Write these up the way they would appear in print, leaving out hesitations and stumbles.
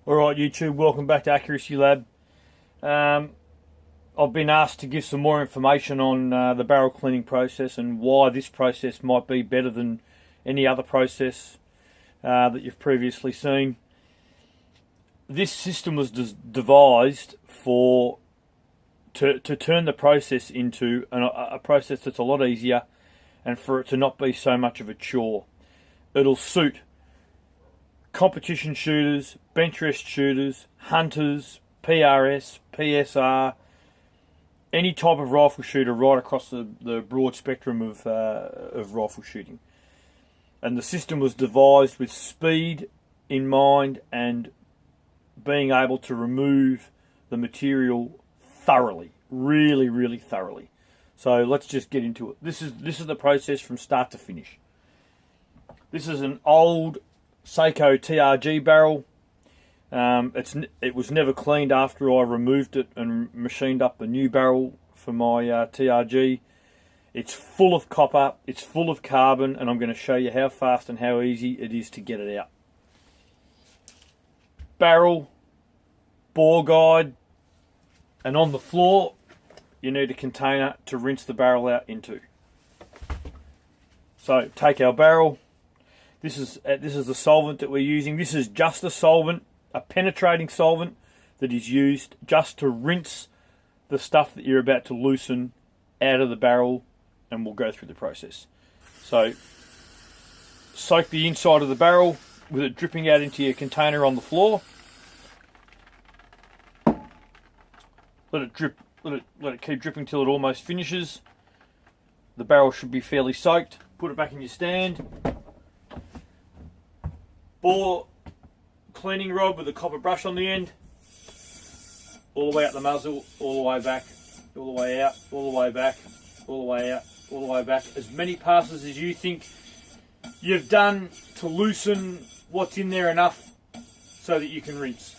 Alright YouTube, welcome back to Accuracy Lab. I've been asked to give some more information on the barrel cleaning process and why this process might be better than any other process that you've previously seen. This system was devised to turn the process into a process that's a lot easier and for it to not be so much of a chore. It'll suit competition shooters, bench rest shooters, hunters, PRS, PSR, any type of rifle shooter right across the broad spectrum of rifle shooting. And the system was devised with speed in mind and being able to remove the material thoroughly, really thoroughly. So let's just get into it. This is the process from start to finish. This is an old Seiko TRG barrel. It was never cleaned after I removed it and machined up a new barrel for my TRG. It's full of copper, it's full of carbon, and I'm going to show you how fast and how easy it is to get it out. Barrel, bore guide, and on the floor you need a container to rinse the barrel out into. So take our barrel. This is the solvent that we're using. This is just a solvent, a penetrating solvent that is used just to rinse the stuff that you're about to loosen out of the barrel, and we'll go through the process. So soak the inside of the barrel with it dripping out into your container on the floor. Let it drip, let it keep dripping till it almost finishes. The barrel should be fairly soaked. Put it back in your stand. Bore cleaning rod with a copper brush on the end, all the way out the muzzle, all the way back, all the way out, all the way back, all the way out, all the way back. As many passes as you think you've done to loosen what's in there enough so that you can rinse.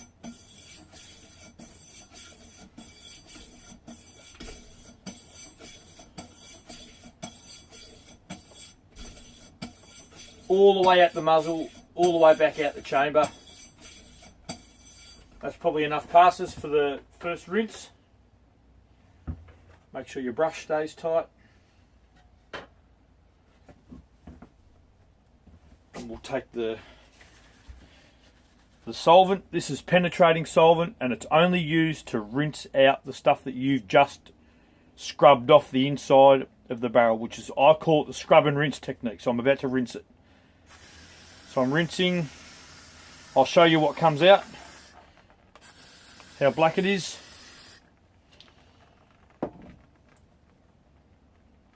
All the way out the muzzle, all the way back out the chamber. That's probably enough passes for the first rinse. Make sure your brush stays tight. And we'll take the solvent. This is penetrating solvent, and it's only used to rinse out the stuff that you've just scrubbed off the inside of the barrel, which is, I call it the scrub and rinse technique. So I'm about to rinse it. So I'm rinsing. I'll show you what comes out, how black it is.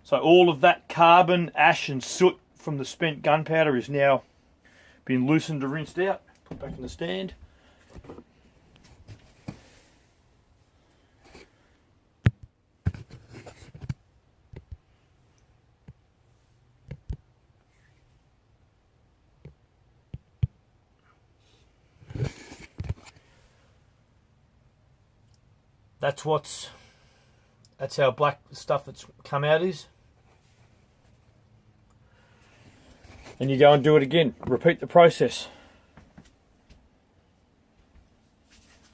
So all of that carbon, ash and soot from the spent gunpowder is now been loosened and rinsed out. Put back in the stand. That's how black the stuff that's come out is. And you go and do it again. Repeat the process.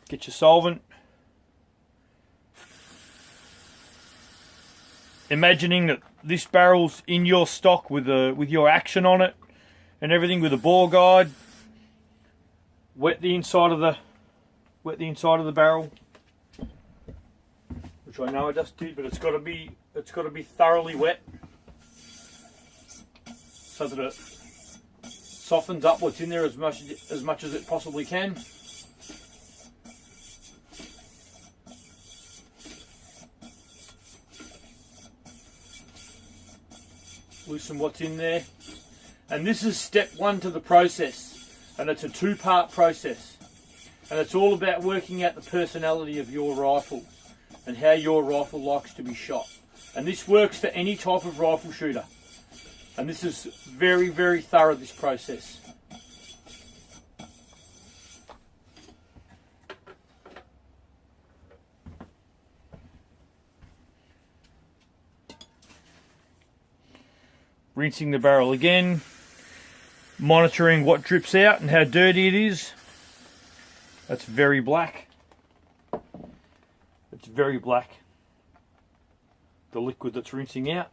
Get your solvent. Imagining that this barrel's in your stock with your action on it and everything, with a bore guide. Wet the inside of the barrel, which I know I just did, but it's got to be thoroughly wet so that it softens up what's in there as much as it possibly can. Loosen what's in there, and this is step one to the process, and it's a two-part process, and it's all about working out the personality of your rifle and how your rifle likes to be shot. And this works for any type of rifle shooter. And this is very thorough, this process. Rinsing the barrel again, monitoring what drips out and how dirty it is. That's very black. It's very black, the liquid that's rinsing out.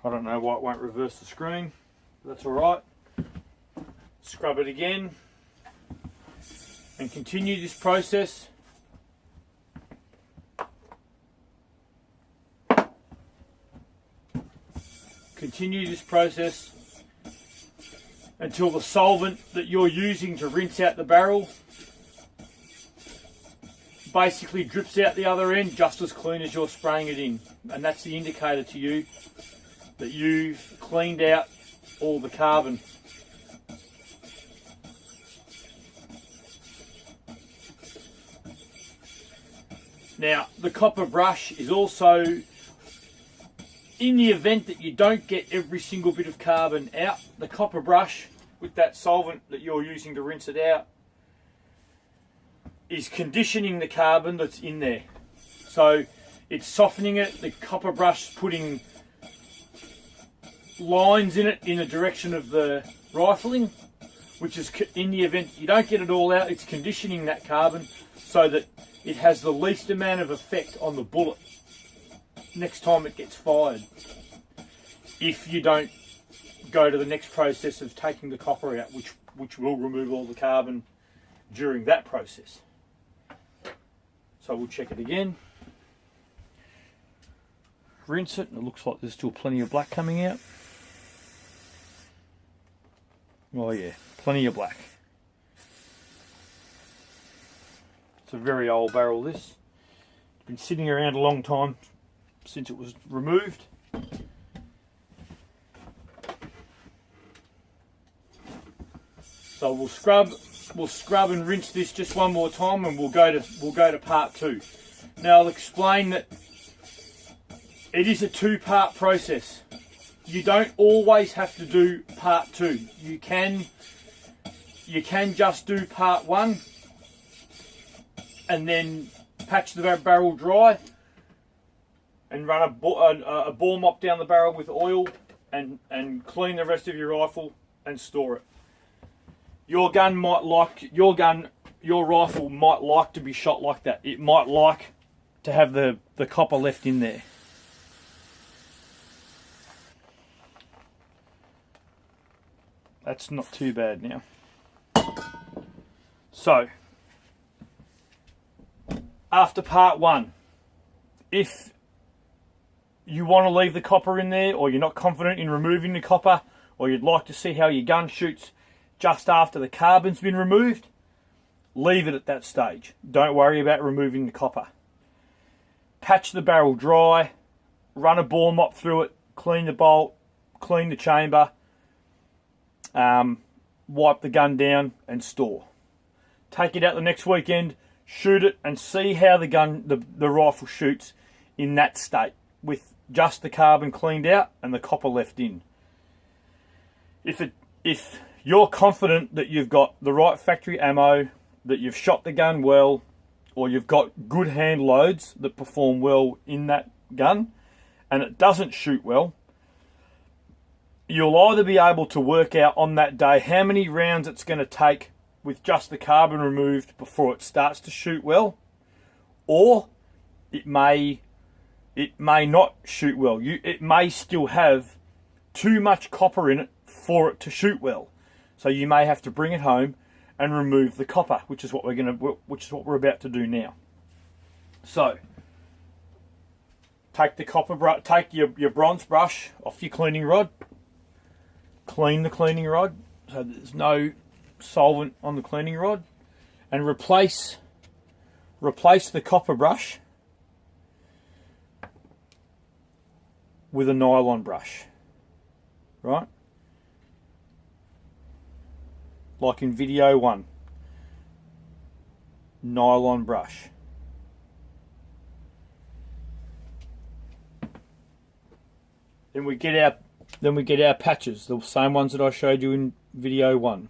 I don't know why it won't reverse the screen, but that's alright. Scrub it again and continue this process. Continue this process until the solvent that you're using to rinse out the barrel basically drips out the other end just as clean as you're spraying it in. And that's the indicator to you that you've cleaned out all the carbon. Now, the copper brush is also, in the event that you don't get every single bit of carbon out, the copper brush with that solvent that you're using to rinse it out is conditioning the carbon that's in there. So it's softening it. The copper brush putting lines in it in the direction of the rifling, which is, in the event you don't get it all out, it's conditioning that carbon so that it has the least amount of effect on the bullet next time it gets fired, if you don't go to the next process of taking the copper out, which will remove all the carbon during that process. So we'll check it again, rinse it, and it looks like there's still plenty of black coming out. Oh yeah, plenty of black. It's a very old barrel, this. It's been sitting around a long time since it was removed. So we'll scrub and rinse this just one more time, and we'll go to part two. Now I'll explain that it is a two-part process. You don't always have to do part two. You can just do part one and then patch the barrel dry and run a ball mop down the barrel with oil and clean the rest of your rifle and store it. Your rifle might like to be shot like that. It might like to have the copper left in there. That's not too bad now. So, after part one, if you want to leave the copper in there, or you're not confident in removing the copper, or you'd like to see how your gun shoots just after the carbon's been removed, leave it at that stage. Don't worry about removing the copper. Patch the barrel dry, run a ball mop through it, clean the bolt, clean the chamber, wipe the gun down and store. Take it out the next weekend, shoot it, and see how the rifle shoots in that state with just the carbon cleaned out and the copper left in. If you're confident that you've got the right factory ammo, that you've shot the gun well, or you've got good hand loads that perform well in that gun, and it doesn't shoot well, you'll either be able to work out on that day how many rounds it's going to take with just the carbon removed before it starts to shoot well, or it may not shoot well. It may still have too much copper in it for it to shoot well. So you may have to bring it home and remove the copper, which is what we're about to do now. So take your bronze brush off your cleaning rod. Clean the cleaning rod so there's no solvent on the cleaning rod, and replace the copper brush with a nylon brush, right? Like in video 1, nylon brush. Then we get our patches, the same ones that I showed you in video 1.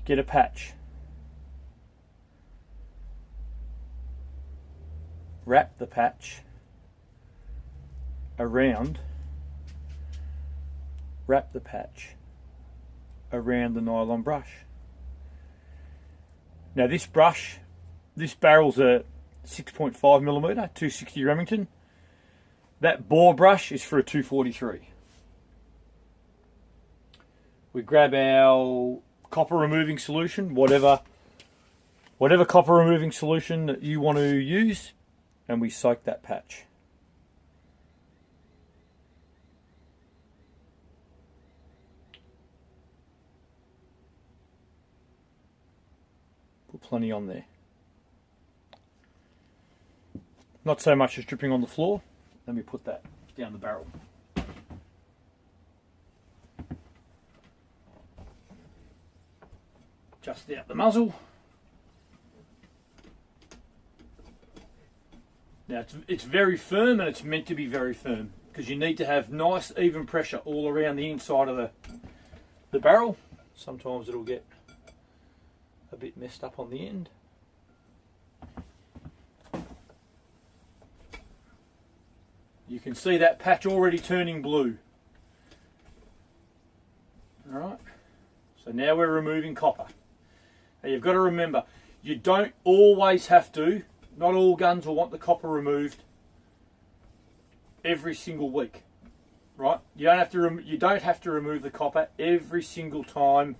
Get a patch. wrap the patch around the nylon brush. Now this barrel's a 6.5mm, 260 Remington. That bore brush is for a 243. We grab our copper removing solution, whatever copper removing solution that you want to use, and we soak that patch. Put plenty on there. Not so much as dripping on the floor. Let me put that down the barrel. Just out the muzzle. Now it's very firm, and it's meant to be very firm because you need to have nice even pressure all around the inside of the barrel. Sometimes it'll get a bit messed up on the end. You can see that patch already turning blue. Alright, so now we're removing copper. Now you've got to remember, you don't always have to, not all guns will want the copper removed every single week. Right? You don't have to remove the copper every single time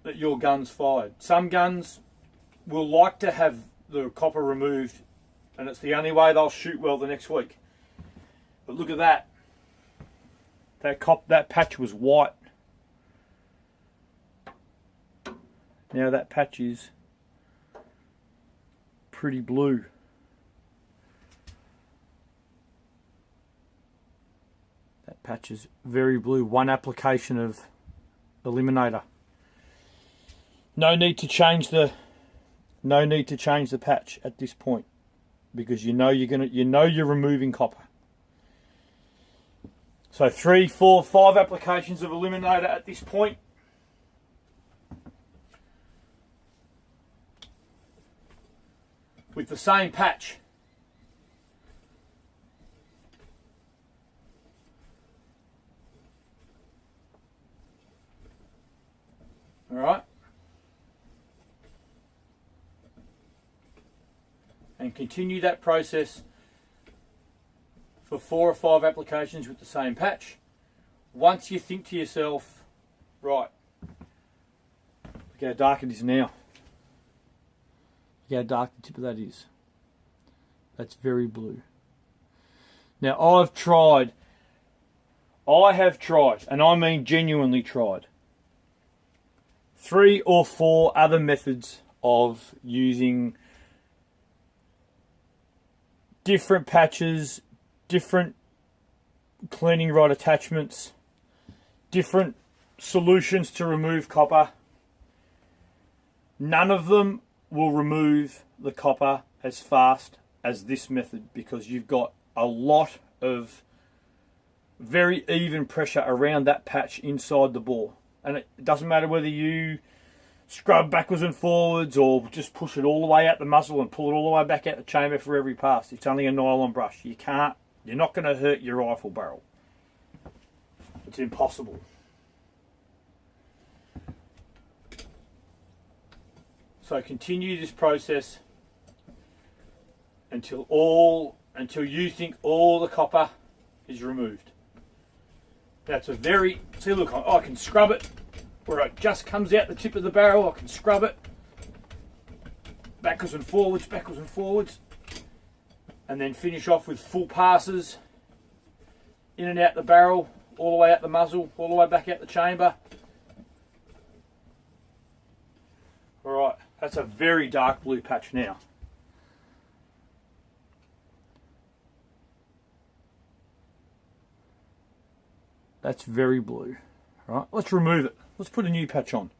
that your gun's fired. Some guns will like to have the copper removed, and it's the only way they'll shoot well the next week. But look at that. That patch was white. Now that patch is pretty blue. That patch is very blue. One application of eliminator. No need to change the patch at this point, because you know you're removing copper. So 3, 4, 5 applications of eliminator at this point. With the same patch. All right. And continue that process for 4 or 5 applications with the same patch. Once you think to yourself, right, look how dark it is now. Look how dark the tip of that is. That's very blue. Now I have tried, and I mean genuinely tried, 3 or 4 other methods of using different patches, different cleaning rod attachments, different solutions to remove copper. None of them will remove the copper as fast as this method, because you've got a lot of very even pressure around that patch inside the bore. And it doesn't matter whether you scrub backwards and forwards or just push it all the way out the muzzle and pull it all the way back out the chamber for every pass. It's only a nylon brush. You're not going to hurt your rifle barrel. It's impossible. So continue this process until you think all the copper is removed. That's a very, see, look, I can scrub it where it just comes out the tip of the barrel. I can scrub it backwards and forwards, and then finish off with full passes in and out the barrel, all the way out the muzzle, all the way back out the chamber. Alright, that's a very dark blue patch now. That's very blue. Right, let's remove it. Let's put a new patch on.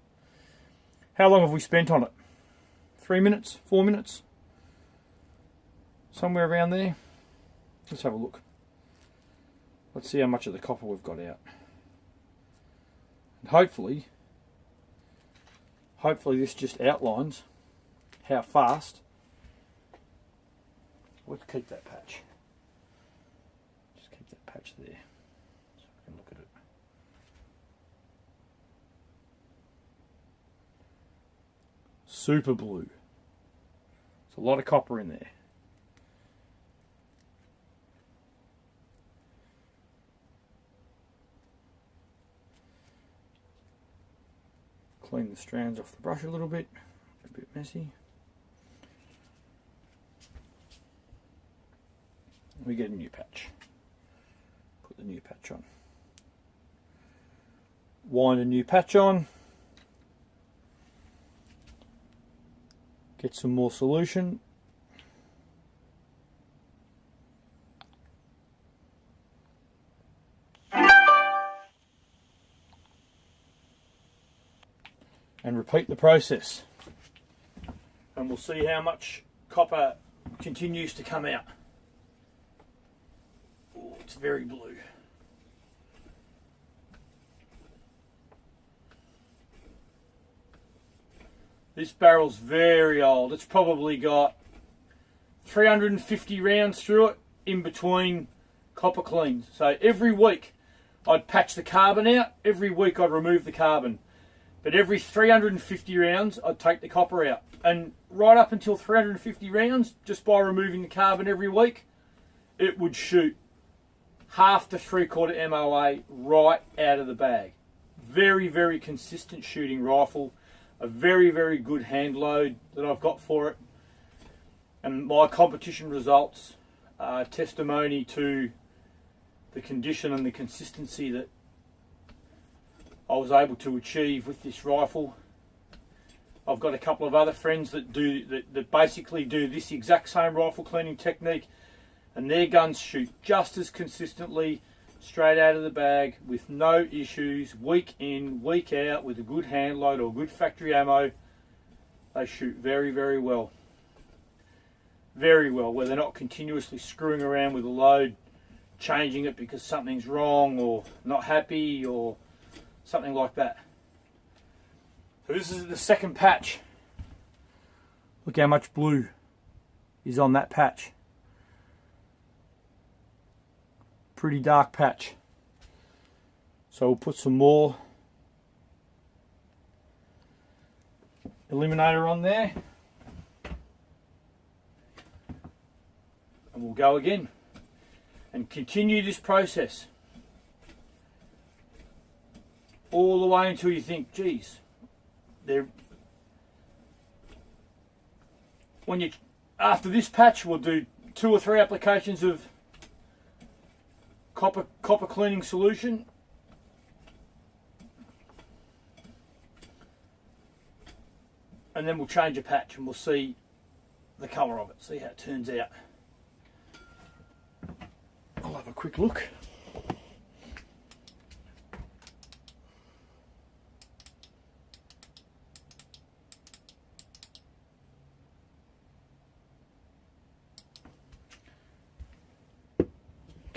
How long have we spent on it? 3 minutes? 4 minutes? Somewhere around there. Let's have a look. Let's see how much of the copper we've got out. And hopefully this just outlines how fast let's keep that patch. Just keep that patch there so we can look at it. Super blue. There's a lot of copper in there. Clean the strands off the brush a little bit. A bit messy. We get a new patch. Put the new patch on. Wind a new patch on. Get some more solution. And repeat the process. And we'll see how much copper continues to come out. Oh, it's very blue. This barrel's very old. It's probably got 350 rounds through it in between copper cleans. So every week I'd patch the carbon out. Every week I'd remove the carbon. But every 350 rounds I'd take the copper out. And right up until 350 rounds, just by removing the carbon every week, it would shoot half to 3/4 MOA right out of the bag. Very, very consistent shooting rifle. A very, very good hand load that I've got for it. And my competition results are testimony to the condition and the consistency that I was able to achieve with this rifle. I've got a couple of other friends that basically do this exact same rifle cleaning technique, and their guns shoot just as consistently straight out of the bag with no issues, week in, week out, with a good hand load or good factory ammo. They shoot very, very well. Very well, where they're not continuously screwing around with the load, changing it because something's wrong or not happy or something like that. So this is the second patch. Look how much blue is on that patch. Pretty dark patch. So we'll put some more eliminator on there. And we'll go again. And continue this process. All the way until you think, geez, after this patch, we'll do 2 or 3 applications of copper cleaning solution. And then we'll change a patch and we'll see the colour of it, see how it turns out. I'll have a quick look.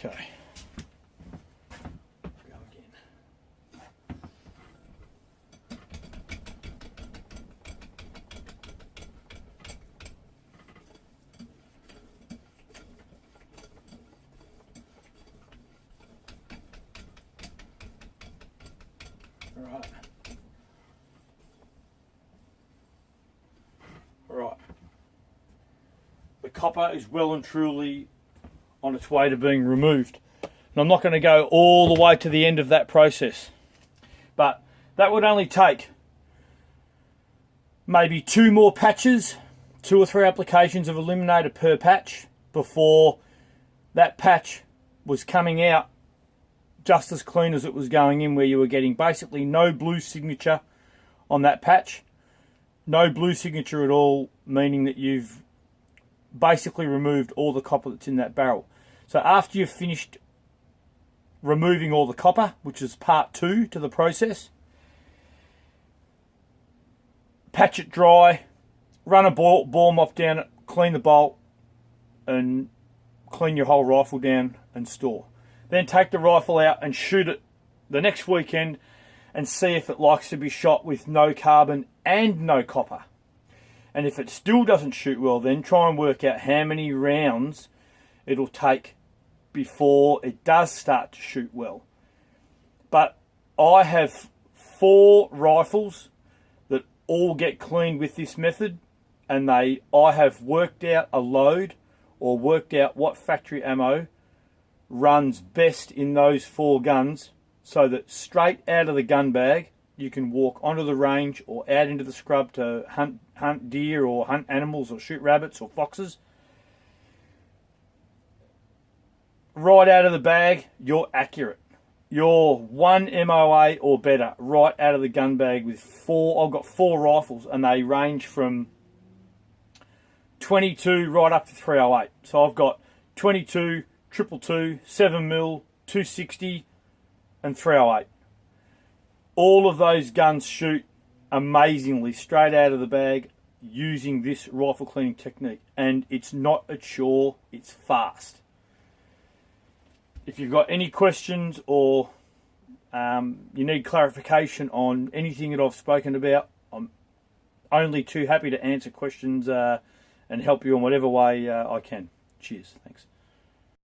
Okay. Go again. Right. Right. The copper is well and truly on its way to being removed. And I'm not going to go all the way to the end of that process, but that would only take maybe 2 more patches, 2 or 3 applications of eliminator per patch before that patch was coming out just as clean as it was going in, where you were getting basically no blue signature on that patch. No blue signature at all, meaning that you've basically removed all the copper that's in that barrel. So after you've finished removing all the copper, which is part 2 to the process, patch it dry, run a ball mop down it, clean the bolt, and clean your whole rifle down and store. Then take the rifle out and shoot it the next weekend and see if it likes to be shot with no carbon and no copper. And if it still doesn't shoot well, then try and work out how many rounds it'll take before it does start to shoot well. But I have 4 rifles that all get cleaned with this method, and I have worked out a load or worked out what factory ammo runs best in those 4 guns, so that straight out of the gun bag you can walk onto the range or out into the scrub to hunt deer or hunt animals or shoot rabbits or foxes. Right out of the bag, you're accurate. You're 1 MOA or better right out of the gun bag with 4. I've got 4 rifles, and they range from 22 right up to 308. So I've got 22, 222, 7mm, 260 and 308. All of those guns shoot amazingly straight out of the bag using this rifle cleaning technique. And it's not a chore, it's fast. If you've got any questions or you need clarification on anything that I've spoken about, I'm only too happy to answer questions and help you in whatever way I can. Cheers. Thanks.